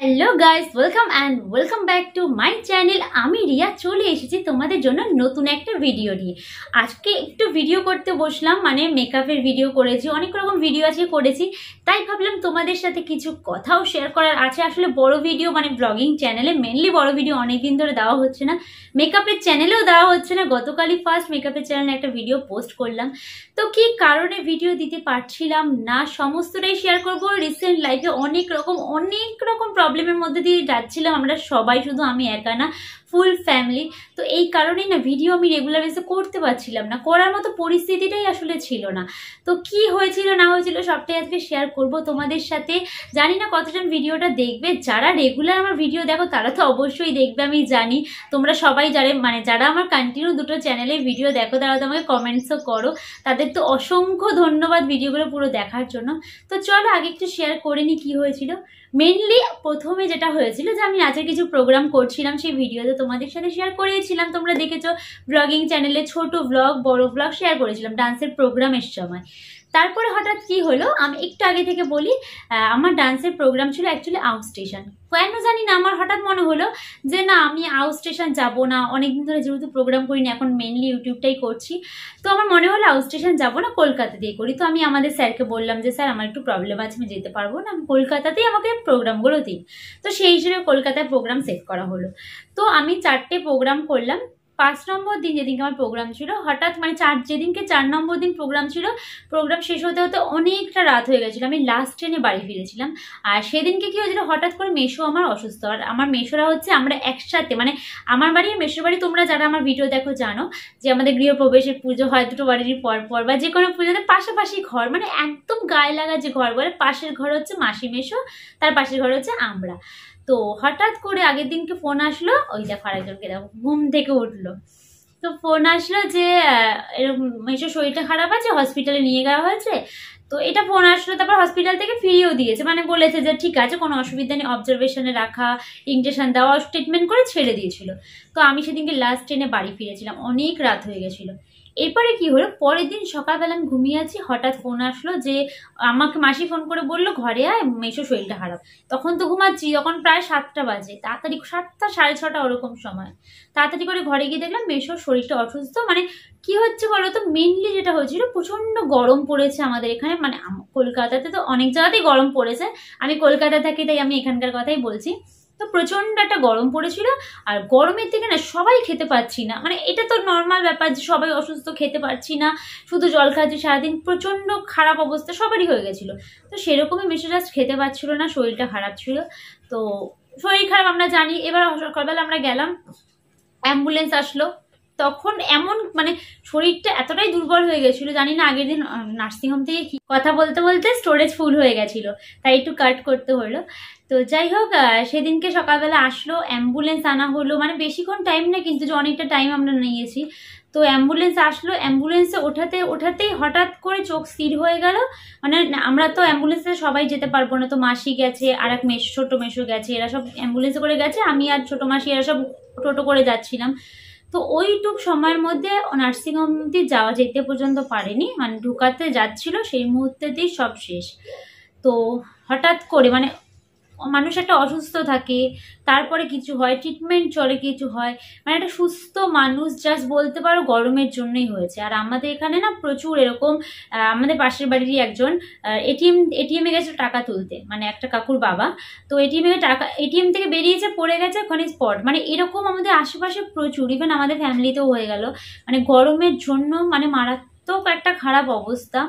Hello guys, welcome back to my channel. আমি রিয়া চলে এসেছি তোমাদের জন্য নতুন একটা ভিডিও নিয়ে। আজকে একটু ভিডিও করতে বসলাম, মানে মেকআপের ভিডিও করেছি, অনেক রকম ভিডিও আছে করেছি, তাই ভাবলাম তোমাদের সাথে কিছু কথাও শেয়ার করার আছে। আসলে বড় ভিডিও মানে ব্লগিং চ্যানেলে মেনলি বড় ভিডিও অনেকদিন ধরে দেওয়া হচ্ছে না, মেকআপের চ্যানেলেও দেওয়া হচ্ছে না। গতকালই ফার্স্ট মেকআপের চ্যানেলে একটা ভিডিও পোস্ট করলাম, তো কি কারণে ভিডিও দিতে পারছিলাম না সমস্তটাই শেয়ার করবো। রিসেন্ট লাইফে অনেক রকম প্রবলেমের মধ্যে দিয়ে যাচ্ছিলাম আমরা সবাই, শুধু আমি একা না, ফুল ফ্যামিলি। তো এই কারণেই না ভিডিও আমি রেগুলার বেসে করতে পারছিলাম না, করার মতো পরিস্থিতিটাই আসলে ছিল না। তো কি হয়েছিল না হয়েছিল সবটাই আজকে শেয়ার করব তোমাদের সাথে। জানি না কতজন ভিডিওটা দেখবে, যারা রেগুলার আমার ভিডিও দেখো তারা তো অবশ্যই দেখবে, আমি জানি। তোমরা সবাই যারা আমার কন্টিনিউ দুটো চ্যানেলে ভিডিও দেখো, তারা তো আমাকে কমেন্টসও করো, তাদের তো অসংখ্য ধন্যবাদ ভিডিওগুলো পুরো দেখার জন্য। তো চলো আগে একটু শেয়ার করে নি কি হয়েছিল। মেনলি প্রথমে যেটা হয়েছিল যে আমি নাচের কিছু প্রোগ্রাম করছিলাম, সেই ভিডিওতে তোমাদের সাথে শেয়ার করেছিলাম, তোমরা দেখেছো ব্লগিং চ্যানেলে ছোট ব্লগ বড় ব্লগ শেয়ার করেছিলাম ডান্সের প্রোগ্রামের সময়। তারপরে হঠাৎ কি হলো, আমি একটু আগে থেকে বলি, আমার ডান্সের প্রোগ্রাম ছিল অ্যাকচুয়ালি আউট স্টেশন। কেন জানি না আমার হঠাৎ মনে হলো যে না, আমি আউট স্টেশন যাবো না, অনেকদিন ধরে যেহেতু প্রোগ্রাম করিনি, এখন মেনলি ইউটিউবটাই করছি। তো আমার মনে হলো আউট স্টেশন যাবো না, কলকাতা দিয়ে করি। তো আমি আমাদের স্যারকে বললাম যে স্যার আমার একটু প্রবলেম আছে, আমি যেতে পারবো না, আমি কলকাতাতেই আমাকে প্রোগ্রামগুলো দিন। তো সেই হিসেবে কলকাতায় প্রোগ্রাম সেট করা হলো। তো আমি 4টে প্রোগ্রাম করলাম। 5 নম্বর দিন যেদিনকে আমার প্রোগ্রাম ছিল, হঠাৎ মানে যেদিনকে 4 নম্বর দিন প্রোগ্রাম ছিল, প্রোগ্রাম শেষ হতে হতে অনেকটা রাত হয়ে গেছিলো, আমি লাস্ট ট্রেনে বাড়ি ফিরেছিলাম। আর সেদিনকে কি হয়েছিল, হঠাৎ করে মেশো আমার অসুস্থ। আর আমার মেশোরা হচ্ছে আমরা একসাথে, মানে আমার বাড়ি আর মেশোর বাড়ি, তোমরা যারা আমার ভিডিও দেখো জানো যে আমাদের গৃহপ্রবেশের পুজো হয় দুটো বাড়ির পর পর, বা যে কোনো পুজোতে পাশাপাশি ঘর, মানে একদম গায়ে লাগা যে ঘর বলে, পাশের ঘর হচ্ছে মাসি মেশো, তার পাশের ঘর হচ্ছে আমরা। তো হঠাৎ করে আগের দিনকে ফোন আসলো, ওই দেখো আরেকজনকে দেখো ঘুম থেকে উঠলো, তো ফোন আসলো যে এরকম মেশোর শরীরটা খারাপ আছে, হসপিটালে নিয়ে যাওয়া হয়েছে। তো এটা ফোন আসলো, তারপর হসপিটাল থেকে ফিরিয়েও দিয়েছে, মানে বলেছে যে ঠিক আছে কোনো অসুবিধা নেই, অবজারভেশনে রাখা, ইনজেকশন দেওয়া, ট্রিটমেন্ট করে ছেড়ে দিয়েছিল। তো আমি সেদিনকে লাস্ট ট্রেনে বাড়ি ফিরেছিলাম, অনেক রাত হয়ে গেছিলো। এরপরে কি হলো, পরের দিন সকালবেলা আমি ঘুমিয়ে আছি, হঠাৎ ফোন আসলো যে আমাকে মাসি ফোন করে বললো ঘরে আয়, মেশোর শরীরটা খারাপ। তখন তো ঘুমাচ্ছি, তখন প্রায় 7টা বাজে, তাড়াতাড়ি 7টা 6:30 ওরকম সময় তাড়াতাড়ি করে ঘরে গিয়ে দেখলাম মেশোর শরীরটা অসুস্থ। মানে কি হচ্ছে বলো তো, মেনলি যেটা হয়েছিল প্রচন্ড গরম পড়েছে আমাদের এখানে, মানে কলকাতাতে তো অনেক জায়গাতেই গরম পড়েছে, আমি কলকাতা থাকি তাই আমি এখানকার কথাই বলছি। তো প্রচন্ড একটা গরম পড়েছিল, আর গরমের থেকে না সবাই খেতে পাচ্ছি না, মানে এটা তো নর্মাল ব্যাপার যে সবাই অসুস্থ, খেতে পারছি না, শুধু জল খাচ্ছি সারাদিন, প্রচন্ড খারাপ অবস্থা সবারই হয়ে গেছিলো। তো সেরকমই মেশো জাস্ট খেতে পারছিল না, শরীরটা খারাপ ছিল। তো শরীর খারাপ আমরা জানি, এবার সকালবেলা আমরা গেলাম, অ্যাম্বুলেন্স আসলো। তখন এমন মানে শরীরটা এতটাই দুর্বল হয়ে গেছিল, জানি না আগের দিন নার্সিংহোম থেকে কি কথা বলতে বলতে স্টোরেজ ফুল হয়ে গেছিল, তাই একটু কাট করতে হলো। তো যাই হোক, সেদিনকে সকালবেলা আসলো, অ্যাম্বুলেন্স আনা হলো, মানে বেশিক্ষণ টাইম না কিন্তু, যে অনেকটা টাইম আমরা নিয়েছি। তো অ্যাম্বুলেন্স আসলো, অ্যাম্বুলেন্সে ওঠাতেই হঠাৎ করে চোখ স্থির হয়ে গেল। মানে আমরা তো অ্যাম্বুলেন্সে সবাই যেতে পারবো না, তো মাসি গেছে, আর এক ছোট মেশো গেছে, এরা সব অ্যাম্বুলেন্সে করে গেছে, আমি আর ছোট মাসি এরা সব টোটো করে যাচ্ছিলাম। তো ওইটুক সময়ের মধ্যে নার্সিংহোম অব্দি যেতে পর্যন্ত পারেনি, মানে ঢুকাতে যাচ্ছিল, সেই মুহূর্তেতেই সব শেষ। তো হঠাৎ করে মানে মানুষ একটা অসুস্থ থাকে, তারপরে কিছু হয়, ট্রিটমেন্ট চলে, কিছু হয়, মানে একটা সুস্থ মানুষ জাস্ট বলতে পারো গরমের জন্যই হয়েছে। আর আমাদের এখানে না প্রচুর এরকম, আমাদের পাশের বাড়িরই একজন এটিএমে গেছে টাকা তুলতে, মানে একটা কাকুর বাবা, তো এটিএম থেকে বেরিয়েছে, পড়ে গেছে ওখানে স্পট, মানে এরকম আমাদের আশেপাশে প্রচুর, ইভেন আমাদের ফ্যামিলিতেও হয়ে গেল, মানে গরমের জন্য, মানে মারাত্মক একটা খারাপ অবস্থা।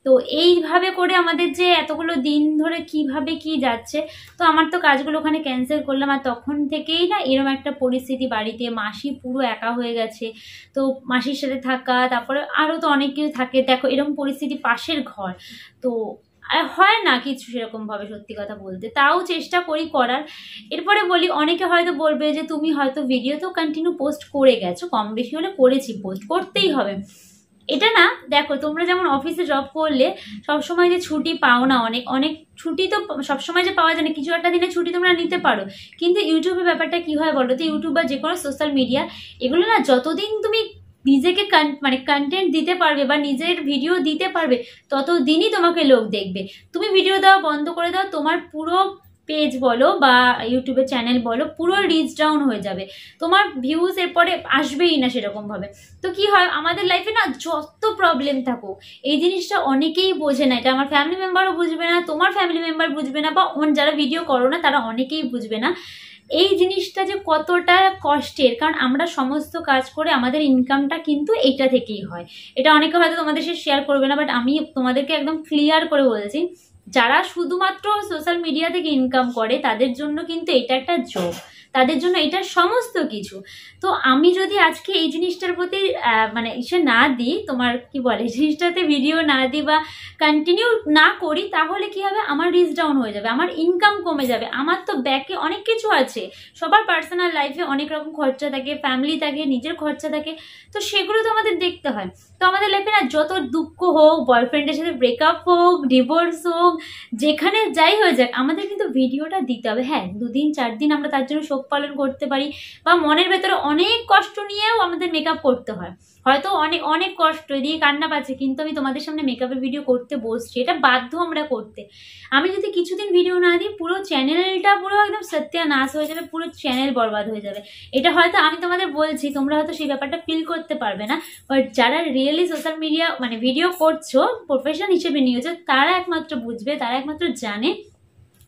তো এইভাবে করে আমাদের যে এতগুলো দিন ধরে কিভাবে কি যাচ্ছে, তো আমার তো কাজগুলো ওখানে ক্যান্সেল করলাম। আর তখন থেকেই না এরকম একটা পরিস্থিতি, বাড়িতে মাসি পুরো একা হয়ে গেছে, তো মাসির সাথে থাকা, তারপরে আরও তো অনেক কিছু থাকে, দেখো এরকম পরিস্থিতি, পাশের ঘর, তো হয় না কিছু সেরকমভাবে, সত্যি কথা বলতে, তাও চেষ্টা করি করার। এরপরে বলি, অনেকে হয়তো বলবে যে তুমি হয়তো ভিডিও তো কন্টিনিউ পোস্ট করে গেছো, কম বেশি হলে করেছি, পোস্ট করতেই হবে। এটা না, দেখো তোমরা যেমন অফিসে জব করলে সবসময় যে ছুটি পাও না, অনেক ছুটি তো সবসময় যে পাওয়া যায় না, কিছু একটা দিনে ছুটি তোমরা নিতে পারো, কিন্তু ইউটিউবের ব্যাপারটা কি হয় বলো তো, ইউটিউব বা যে কোনো সোশ্যাল মিডিয়া, এগুলো না যতদিন তুমি নিজেকে মানে কন্টেন্ট দিতে পারবে বা নিজের ভিডিও দিতে পারবে, ততদিনই তোমাকে লোক দেখবে। তুমি ভিডিও দেওয়া বন্ধ করে দাও, তোমার পুরো পেজ বলো বা ইউটিউবের চ্যানেল বলো পুরো রিচ ডাউন হয়ে যাবে, তোমার ভিউজ এরপরে আসবেই না সেরকমভাবে। তো কি হয় আমাদের লাইফে না যত প্রবলেম থাকুক এই জিনিসটা অনেকেই বোঝে না, এটা আমার ফ্যামিলি মেম্বারও বুঝবে না, তোমার ফ্যামিলি মেম্বার বুঝবে না, বা যারা ভিডিও করো না তারা অনেকেই বুঝবে না এই জিনিসটা যে কতটা কষ্টের। কারণ আমরা সমস্ত কাজ করে আমাদের ইনকামটা কিন্তু এইটা থেকেই হয়। এটা অনেকে হয়তো তোমাদের সাথে শেয়ার করবে না, বাট আমি তোমাদেরকে একদম ক্লিয়ার করে বলেছি, যারা শুধুমাত্র সোশ্যাল মিডিয়া থেকে ইনকাম করে তাদের জন্য কিন্তু এটা একটা জব, তাদের জন্য এটা সমস্ত কিছু। তো আমি যদি আজকে এই জিনিসটার প্রতি মানে ইসে না দিই, তোমার কি বলে জিনিসটাতে ভিডিও না দিই বা কন্টিনিউ না করি, তাহলে কি হবে আমার রিচ ডাউন হয়ে যাবে, আমার ইনকাম কমে যাবে। আমার তো ব্যাকে অনেক কিছু আছে, সবার পার্সোনাল লাইফে অনেক রকম খরচা থাকে, ফ্যামিলি থাকে, নিজের খরচা থাকে, তো সেগুলো তো আমাদের দেখতে হয়। তো আমাদের লাইফে না যত দুঃখ হোক, বয়ফ্রেন্ডের সাথে ব্রেকআপ হোক, ডিভোর্স হোক, যেখানে যাই হয়ে যাক আমাদের কিন্তু ভিডিওটা দিতে হবে। হ্যাঁ 2 দিন 4 দিন আমরা তার জন্য শোক পালন করতে পারি, বা মনের ভেতরে অনেক কষ্ট নিয়েও আমাদের মেকআপ করতে হয়, হয়তো অনেক অনেক কষ্ট দিয়ে কান্না পাচ্ছে, কিন্তু আমি তোমাদের সামনে মেকআপের ভিডিও করতে বসছি, এটা বাধ্য আমরা করতে। আমি যদি কিছুদিন ভিডিও না দিই পুরো চ্যানেলটা পুরো একদম সত্যানাশ হয়ে যাবে, পুরো চ্যানেল বরবাদ হয়ে যাবে। এটা হয়তো আমি তোমাদের বলছি, তোমরা হয়তো সেই ব্যাপারটা ফিল করতে পারবে না, বাট যারা রিয়েলি সোশ্যাল মিডিয়া মানে ভিডিও করছো প্রফেশন হিসেবে নিয়েছো তারা একমাত্র বুঝবে, তারা একমাত্র জানে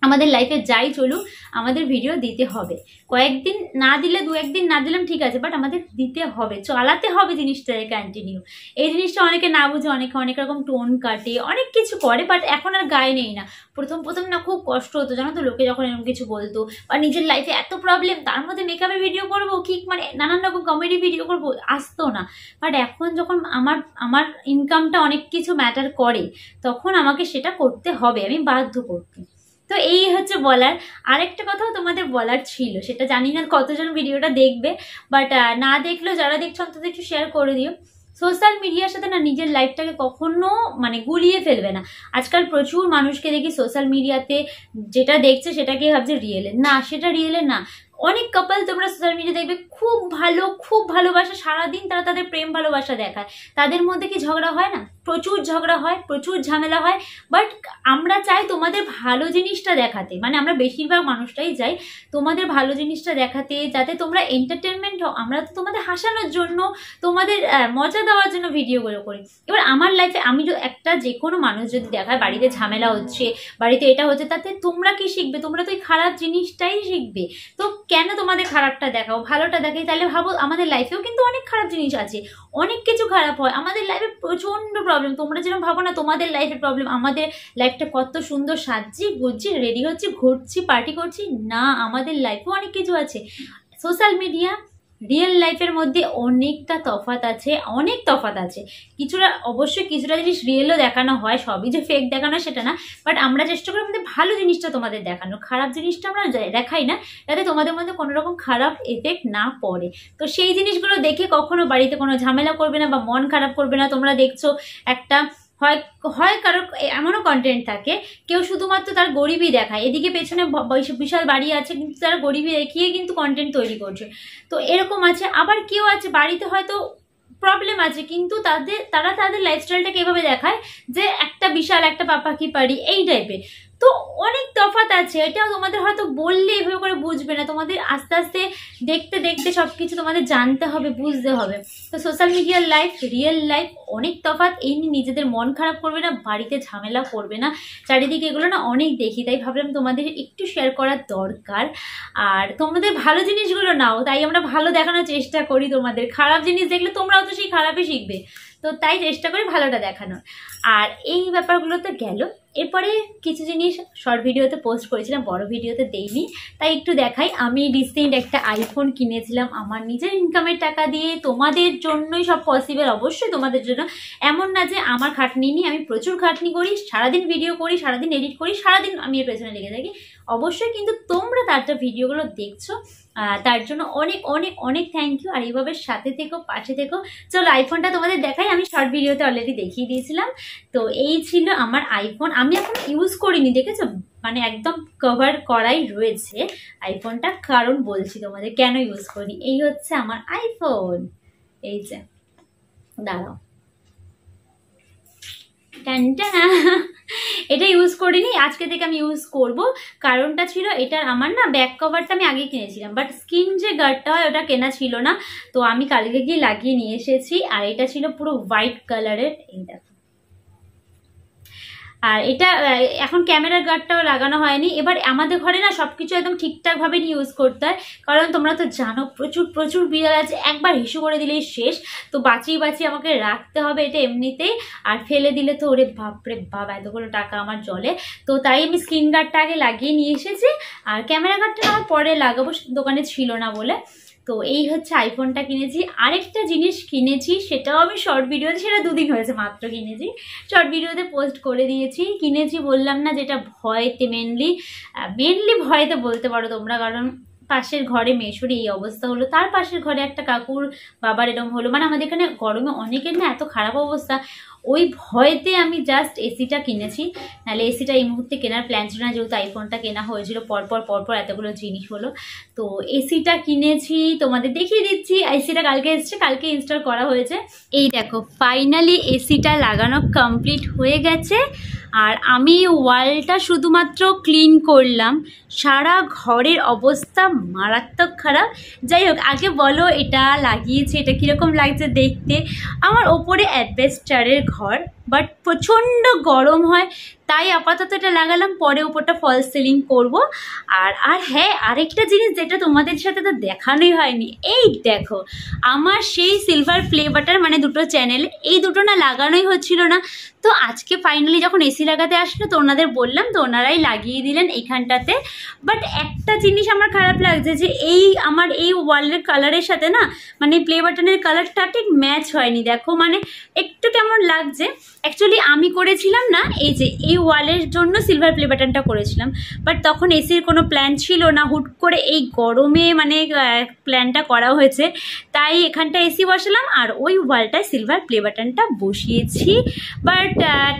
আমাদের লাইফে যাই চলুক আমাদের ভিডিও দিতে হবে। কয়েকদিন না দিলে 2-1 দিন না দিলাম ঠিক আছে, বাট আমাদের দিতে হবে, চালাতে হবে জিনিসটাকে কন্টিনিউ। এই জিনিসটা অনেকে না বুঝে অনেকে অনেক রকম টোন কাটে, অনেক কিছু করে, বাট এখন আর গায়ে নেই না। প্রথম না খুব কষ্ট হতো জানো তো, লোকে যখন এরকম কিছু বলতো, বা নিজের লাইফে এত প্রবলেম তার মধ্যে মেকআপের ভিডিও করবো কি মানে নানান রকম কমেডি ভিডিও করবো, আসতো না। বাট এখন যখন আমার ইনকামটা অনেক কিছু ম্যাটার করে, তখন আমাকে সেটা করতে হবে, আমি বাধ্য করতে। তো এই হচ্ছে বলার। আরেকটা কথাও তোমাদের বলার ছিল, সেটা জানি না কতজন ভিডিওটা দেখবে, বাট না দেখলেও যারা দেখছো অন্তত একটু শেয়ার করে দিও। সোশ্যাল মিডিয়ার সাথে না নিজের লাইফটাকে কখনো মানে গুলিয়ে ফেলবে না। আজকাল প্রচুর মানুষকে দেখি সোশ্যাল মিডিয়াতে যেটা দেখছে সেটাকে ভাবছে রিয়েলে, না সেটা রিয়েলে না। অনেক কাপল তোমরা সোশ্যাল মিডিয়া দেখবে খুব ভালো, খুব ভালোবাসা, সারাদিন তারা তাদের প্রেম ভালোবাসা দেখায়, তাদের মধ্যে কি ঝগড়া হয় না? প্রচুর ঝগড়া হয়, প্রচুর ঝামেলা হয়, বাট আমরা চাই তোমাদের ভালো জিনিসটা দেখাতে, মানে আমরা বেশিরভাগ মানুষটাই চাই তোমাদের ভালো জিনিসটা দেখাতে, যাতে তোমরা এন্টারটেনমেন্ট হও। আমরা তো তোমাদের হাসানোর জন্য, তোমাদের মজা দেওয়ার জন্য ভিডিওগুলো করি। এবার আমার লাইফে আমি একটা যে কোনো মানুষ যদি দেখায় বাড়িতে ঝামেলা হচ্ছে, বাড়িতে এটা হচ্ছে, তাতে তোমরা কি শিখবে? তোমরা তো এই খারাপ জিনিসটাই শিখবে। তো কেন তোমাদের খারাপটা দেখাও, ভালোটা দেখাই? তাহলে ভাবো আমাদের লাইফেও কিন্তু অনেক খারাপ জিনিস আছে, অনেক কিছু খারাপ হয় আমাদের লাইফে, প্রচন্ড প্রবলেম। তোমরা যেরকম ভাবো না তোমাদের লাইফের প্রবলেম, আমাদের লাইফটা কত সুন্দর, সাজছি গুজছি রেডি হচ্ছি ঘুরছি পার্টি করছি, না আমাদের লাইফেও অনেক কিছু আছে। সোশ্যাল মিডিয়া রিয়েল লাইফের মধ্যে অনেকটা তফাৎ আছে, অনেক তফাৎ আছে। কিছুটা অবশ্যই কিছুটা জিনিস রিয়েলও দেখানো হয়, সবই যে ফেক দেখানো সেটা না, বাট আমরা চেষ্টা করি আমাদের ভালো জিনিসটা তোমাদের দেখানো, খারাপ জিনিসটা আমরা দেখাই না, যাতে তোমাদের মধ্যে কোনো রকম খারাপ এফেক্ট না পড়ে। তো সেই জিনিসগুলো দেখে কখনো বাড়িতে কোনো ঝামেলা করবে না বা মন খারাপ করবে না। তোমরা দেখছো একটা হয় কারোর এমনও কন্টেন্ট থাকে, কেউ শুধুমাত্র তার গরিবই দেখায়, এদিকে পেছনে বিশাল বাড়ি আছে কিন্তু তারা গরিবই দেখিয়ে কিন্তু কন্টেন্ট তৈরি করছে। তো এরকম আছে। আবার কেউ আছে বাড়িতে হয়তো প্রবলেম আছে, কিন্তু তারা তাদের লাইফস্টাইলটাকে এভাবে দেখায় যে একটা বিশাল একটা পাপাকি বাড়ি এই টাইপের। তো অনেক তফাৎ আছে, এটাও তোমাদের হয়তো বললে এভাবে করে বুঝবে না, তোমাদের আস্তে আস্তে দেখতে দেখতে সবকিছু তোমাদের জানতে হবে, বুঝতে হবে। তো সোশ্যাল মিডিয়ার লাইফ রিয়েল লাইফ অনেক তফাৎ। এই নিয়ে নিজেদের মন খারাপ করবে না, বাড়িতে ঝামেলা করবে না। চারিদিকে এগুলো না অনেক দেখি, তাই ভাবলাম তোমাদের একটু শেয়ার করার দরকার। আর তোমাদের ভালো জিনিসগুলো নাও, তাই আমরা ভালো দেখানোর চেষ্টা করি। তোমাদের খারাপ জিনিস দেখলে তোমরাও তো সেই খারাপই শিখবে, তো তাই চেষ্টা করি ভালোটা দেখানোর। আর এই ব্যাপারগুলো তো গেল। এরপরে কিছু জিনিস শর্ট ভিডিওতে পোস্ট করেছিলাম, বড় ভিডিওতে দেইনি, তাই একটু দেখাই। আমি রিসেন্ট একটা আইফোন কিনেছিলাম আমার নিজের ইনকামের টাকা দিয়ে। তোমাদের জন্যই সব পসিবল, অবশ্যই তোমাদের জন্য। এমন না যে আমার খাটনি নেই, আমি প্রচুর খাটনি করি, সারাদিন ভিডিও করি, সারাদিন এডিট করি, সারাদিন আমি এর পেছনে লেগে থাকি অবশ্যই, কিন্তু তোমরা তারটা ভিডিওগুলো দেখছো, তার জন্য অনেক অনেক অনেক থ্যাংক ইউ। আর এইভাবে সাথে থেকো, পাশে থেকো। চলো আইফোনটা তোমাদের দেখাই, আমি শর্ট ভিডিওতে অলরেডি দেখিয়ে দিয়েছিলাম। তো এই ছিল আমার আইফোন, আমি এখন ইউজ করিনি, দেখেছো মানে একদম কভার করাই রয়েছে আইফোনটা, কারণ বলছি তোমাদের কেন ইউজ করি। এই হচ্ছে আমার আইফোন, এই যে দাঁড়াও এটা ইউজ করিনি, আজকে থেকে আমি ইউজ করব। কারণটা ছিল এটার আমার না ব্যাক কভারটা আমি আগে কিনেছিলাম, বাট স্কিন যে গার্ডটা হয় ওটা কেনা ছিল না, তো আমি কালকে গিয়ে লাগিয়ে নিয়ে এসেছি। আর এটা ছিল পুরো হোয়াইট কালারের, এই দেখো। আর এটা এখন ক্যামেরার গার্ডটাও লাগানো হয়নি। এবার আমাদের ঘরে না সবকিছু একদম ঠিকঠাকভাবে ইউজ করতে হয়, কারণ তোমরা তো জানো প্রচুর প্রচুর বিড়াল আছে, একবার হিসু করে দিলেই শেষ। তো বাঁচিয়ে বাঁচিয়ে আমাকে রাখতে হবে এটা এমনিতেই, আর ফেলে দিলে তো ওরে বাপরে বাপ এতগুলো টাকা আমার জলে। তো তাই আমি স্ক্রিন গার্ডটা আগে লাগিয়ে নিয়ে এসেছি, আর ক্যামেরা গার্ডটা আমার পরে লাগাবো, দোকানে ছিল না বলে। তো এই হচ্ছে আইফোনটা কিনেছি। আরেকটা জিনিস কিনেছি, সেটাও আমি শর্ট ভিডিওতে, সেটা 2 দিন হয়েছে মাত্র কিনেছি, শর্ট ভিডিওতে পোস্ট করে দিয়েছি। কিনেছি বললাম না, যেটা ভয়তে মেনলি ভয়তে বলতে পারো তোমরা, কারণ পাশের ঘরে মেশোর এই অবস্থা হলো, তার পাশের ঘরে একটা কাকুর বাবার এরকম হলো, মানে আমাদের এখানে গরমে অনেকের না এত খারাপ অবস্থা, ওই ভয়তে আমি জাস্ট এসিটা কিনেছি। নাহলে এসিটা এই মুহূর্তে কেনার প্ল্যান ছিল না, যেহেতু আইফোনটা কেনা হয়েছিল পরপর এতগুলো জিনিস হলো। তো এসিটা কিনেছি, তোমাদের দেখিয়ে দিচ্ছি। এসিটা কালকে এসছে, কালকে ইনস্টল করা হয়েছে। এই দেখো ফাইনালি এসিটা লাগানো কমপ্লিট হয়ে গেছে। আর আমি ওয়ালটা শুধুমাত্র ক্লিন করলাম, সারা ঘরের অবস্থা মারাত্মক খারাপ। যাই হোক, আগে বলো এটা লাগিয়েছি, এটা কীরকম লাগছে দেখতে। আমার ওপরে অ্যাডভেস্টারের ঘর, বাট প্রচণ্ড গরম হয়, তাই আপাতত এটা লাগালাম, পরে উপরটা ফলস সিলিং করব। আর হ্যাঁ, আরেকটা জিনিস যেটা তোমাদের সাথে তো দেখানোই হয়নি, এই দেখো আমার সেই সিলভার প্লে বাটন, মানে 2টো চ্যানেল, এই 2টো না লাগানোই হচ্ছিল না। তো আজকে ফাইনালি যখন এসি লাগাতে আসলো, তো ওনাদের বললাম, তো ওনারাই লাগিয়ে দিলেন এইখানটাতে। বাট একটা জিনিস আমার খারাপ লাগছে, যে আমার এই ওয়ালের কালারের সাথে না, মানে প্লে বাটনের কালারটা ঠিক ম্যাচ হয়নি। দেখো মানে একটু কেমন লাগছে। অ্যাকচুয়ালি আমি করেছিলাম না, এই যে এই ওয়ালের জন্য সিলভার প্লে বাটনটা করেছিলাম, বাট তখন এসির কোনো প্ল্যান ছিল না, হুট করে এই গরমে মানে প্ল্যানটা করা হয়েছে, তাই এখানটা এসি বসালাম আর ওই ওয়ালটায় সিলভার প্লে বাটনটা বসিয়েছি। বাট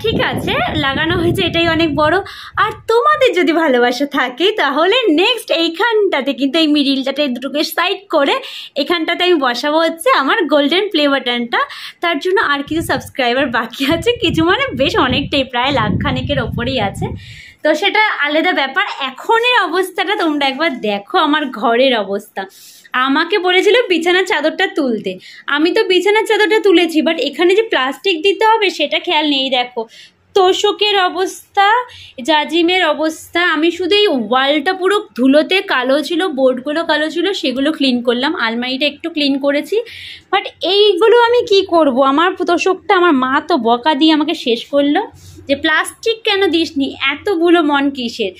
ঠিক আছে, লাগানো হয়েছে, এটাই অনেক বড়। আর তোমাদের যদি ভালোবাসা থাকে তাহলে নেক্সট এইখানটাতে কিন্তু এই মিডিলটাতে দুটোকে সাইড করে এখানটাতে আমি বসাবো হচ্ছে আমার গোল্ডেন প্লে বাটনটা। তার জন্য আর কিছু সাবস্ক্রাইবার বাকি আছে, কিছু মানে বেশ অনেকটাই, প্রায় 1,00,000-খানেকের ওপরেই আছে। তো সেটা আলাদা ব্যাপার। এখনের অবস্থাটা তোমরা একবার দেখো, আমার ঘরের অবস্থা। আমাকে বলেছিল বিছানার চাদরটা তুলতে, আমি তো বিছানার চাদরটা তুলেছি, বাট এখানে যে প্লাস্টিক দিতে হবে সেটা খেয়াল নেই। দেখো তোষকের অবস্থা, জাজিমের অবস্থা। আমি শুধু এই ওয়ালটা পুরো ধুলোতে কালো ছিল, বোর্ডগুলো কালো ছিল, সেগুলো ক্লিন করলাম, আলমারিটা একটু ক্লিন করেছি। বাট এইগুলো আমি কি করব, আমার তোষকটা আমার মা তো বকা দিয়ে আমাকে শেষ করলো, যে প্লাস্টিক কেন দিসনি, এতগুলো মন কিসের।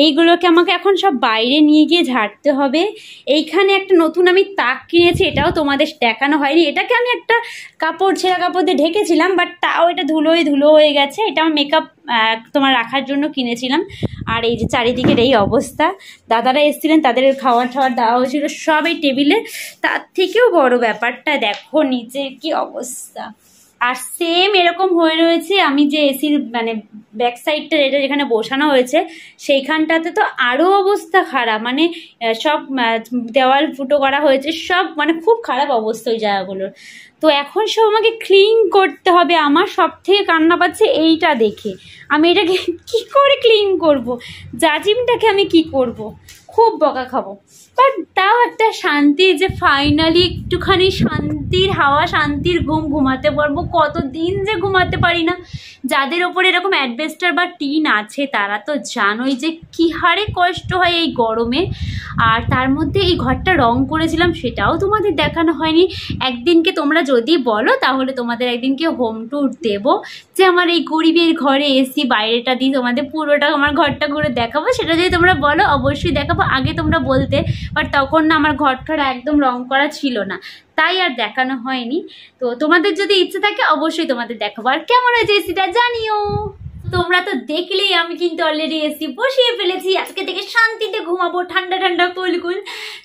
এইগুলোকে আমাকে এখন সব বাইরে নিয়ে গিয়ে ঝাড়তে হবে। এইখানে একটা নতুন আমি তাক কিনেছি, এটাও তোমাদের দেখানো হয়নি। এটাকে আমি একটা ছেঁড়া কাপড় দিয়ে ঢেকেছিলাম, বাট তাও এটা ধুলো হয়ে গেছে। এটা আমার মেকআপ তোমার রাখার জন্য কিনেছিলাম। আর এই যে চারিদিকের এই অবস্থা, দাদারা এসেছিলেন, তাদের খাওয়ার দেওয়া হয়েছিল সব এই টেবিলে। তার থেকেও বড় ব্যাপারটা দেখো নিচে কি অবস্থা। আর সেম এরকম হয়ে রয়েছে, আমি যে এসির মানে ব্যাক সাইডটা এটা যেখানে বসানো হয়েছে সেইখানটাতে তো আরও অবস্থা খারাপ, মানে সব দেওয়াল ফুটো করা হয়েছে, সব মানে খুব খারাপ অবস্থা ওই জায়গাগুলোর। তো এখন সব আমাকে ক্লিন করতে হবে। আমার সব থেকে কান্না পাচ্ছে এইটা দেখে, আমি এটাকে কি করে ক্লিন করব, জাজিমটাকে আমি কি করব, খুব বকা খাবো। বাট তাও একটা শান্তি, যে ফাইনালি একটুখানি শান্তির হাওয়া, শান্তির ঘুম ঘুমাতে পারবো। কতদিন যে ঘুমাতে পারি না। যাদের ওপরে এরকম অ্যাডভেস্টার বা টিন আছে তারা তো জানোই যে কী হারে কষ্ট হয় এই গরমে। আর তার মধ্যে এই ঘরটা রং করেছিলাম, সেটাও তোমাদের দেখানো হয়নি। একদিনকে তোমরা যদি বলো তাহলে তোমাদের একদিনকে হোম ট্যুর দেবো, যে আমার এই গরিবের ঘরে এসি, বাইরেটা দিয়ে তোমাদের পুরোটা আমার ঘরটা ঘুরে দেখাবো। সেটা যদি তোমরা বলো অবশ্যই দেখাবো। আগে তোমরা বলতে, বাট তখন না আমার ঘরটা একদম রং করা ছিল না, তাই আর দেখানো হয়নি। তো তোমাদের যদি ইচ্ছে থাকে অবশ্যই তোমাদের দেখাবো। আর কেমন হয়েছে এসিটা জানিও। তোমরা তো দেখলেই আমি কিন্তু অলরেডি এসি বসিয়ে ফেলেছি, আজকে থেকে শান্তিতে ঘুমাবো, ঠান্ডা ঠান্ডা কুলকুল।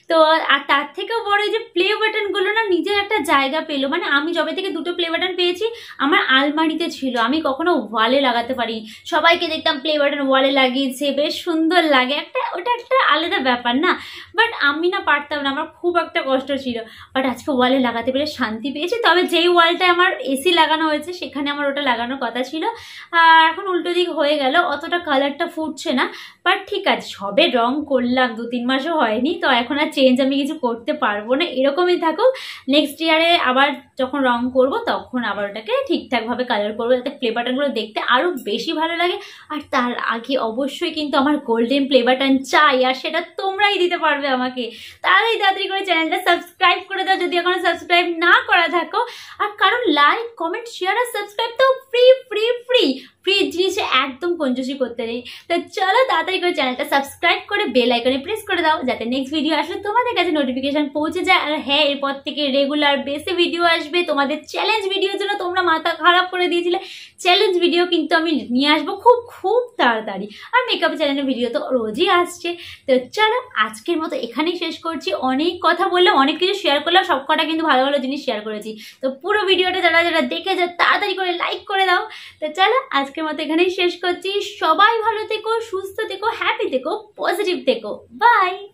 তো আর তার থেকেও বড় এই যে প্লে বাটনগুলো না নিজের একটা জায়গা পেলো। মানে আমি যবে থেকে 2টো প্লে বাটন পেয়েছি আমার আলমারিতে ছিল, আমি কখনো ওয়ালে লাগাতে পারি। সবাইকে দেখতাম প্লে বাটন ওয়ালে লাগিয়েছে, বেশ সুন্দর লাগে, ওটা একটা আলাদা ব্যাপার না। বাট আমি না পারতাম না, আমার খুব একটা কষ্ট ছিল। বাট আজকে ওয়ালে লাগাতে পেরে শান্তি পেয়েছি। তবে যেই ওয়ালটায় আমার এসি লাগানো হয়েছে সেখানে আমার ওটা লাগানোর কথা ছিল, আর এখন উল্টো দিক হয়ে গেল, অতটা কালারটা ফুটছে না। বাট ঠিক আছে, সবে রং করলাম, 2-3 মাসও হয়নি, তো এখন আর চেঞ্জ আমি কিছু করতে পারবো না, এরকমই থাকুক। নেক্সট ইয়ারে আবার যখন রং করব তখন আবার ওটাকে ঠিকঠাকভাবে কালার করবো, যাতে প্লে বাটনগুলো দেখতে আরও বেশি ভালো লাগে। আর তার আগে অবশ্যই কিন্তু আমার গোল্ডেন প্লে বাটন চাই, আর সেটা তোমরাই দিতে পারবে আমাকে। তাড়াতাড়ি করে চ্যানেলটা সাবস্ক্রাইব করে দাও যদি এখনো সাবস্ক্রাইব না করা থাকো। আর কারণ লাইক, কমেন্ট, শেয়ার আর সাবস্ক্রাইব তো ফ্রি ফ্রি ফ্রি ফ্রি জিনিসে একদম কঞ্জুসি করতে নেই। তো চলো তাড়াতাড়ি করে চ্যানেলটা সাবস্ক্রাইব করে বেল আইকনে প্রেস করে দাও, যাতে নেক্সট ভিডিও আসলে তোমাদের কাছে নোটিফিকেশন পৌঁছে যায়। আর হ্যাঁ, এরপর থেকে রেগুলার বেসে ভিডিও আসবে। তোমাদের চ্যালেঞ্জ ভিডিওর জন্য তোমরা মাথা খারাপ করে দিয়েছিলে, চ্যালেঞ্জ ভিডিও কিন্তু আমি নিয়ে আসবো খুব খুব তাড়াতাড়ি। আর মেকআপ চ্যানেলের ভিডিও তো রোজই আসছে। তো চলো আজকের মতো এখানেই শেষ করছি। অনেক কথা বললাম, অনেক কিছু শেয়ার করলাম, সব কটা কিন্তু ভালো ভালো জিনিস শেয়ার করেছি। তো পুরো ভিডিওটা যারা যারা দেখে যাও তাড়াতাড়ি করে লাইক করে দাও। তো চলো আজকের মতো এখানেই শেষ করছি। সবাই ভালো থেকো, সুস্থ থেকো, হ্যাপি থেকো, পজিটিভ থেকো। বাই।